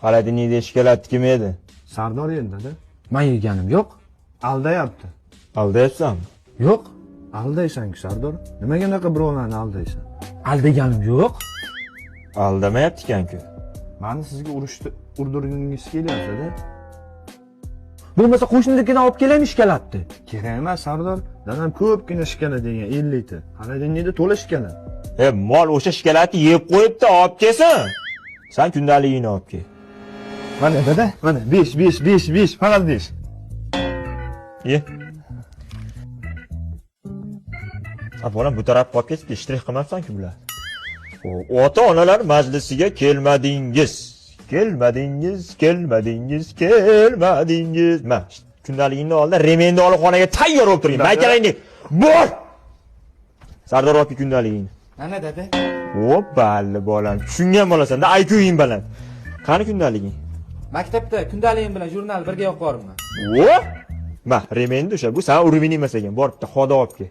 Xolodilnikda shikolat kim edi? Sardor edi, dada. Men yeganim yo'q. Aldayapti. Aldayapsanmi? Yo'q. Aldaysan-ku, Sardor. Nimaga unaqa birovlarni aldaysan? Aldaganim yo'q. Aldamayapti ekan-ku. Meni sizga urdirgingiz kelyapti-da. Bo'lmasa qo'shninikidan olib kelaymi ishkalatdi. Kerak emas, Sardor. Dadam ko'pgina shikala degan 50 ta. Xolodilnikda to'la shikala. Mol o'sha shikolatni yeb qo'yibdi, olib kelsin. Sen kundaligingni olib kel. Mana dada, mana 5, faqat 5. Ye. Bolam bu tarafga olib ketib, ishtirih qilmabsan-ku bular. Ota-onalar majlisiga kelmadingiz. Mana kundaligingni oldi, remenni olib xonaga tayyor bo'lib turing. Maykalangni. Bor! Sardor aka kundaligingni. Ana dada. Balli bolam. Tushungan bo'lasan-da, IQing baland. Qani kundaliging? Maktabda kundaligim bilan jurnal birga olib boribman. Remenni o'sha, bu sen urvin emas ekan. Borib bitta xoda olib kel.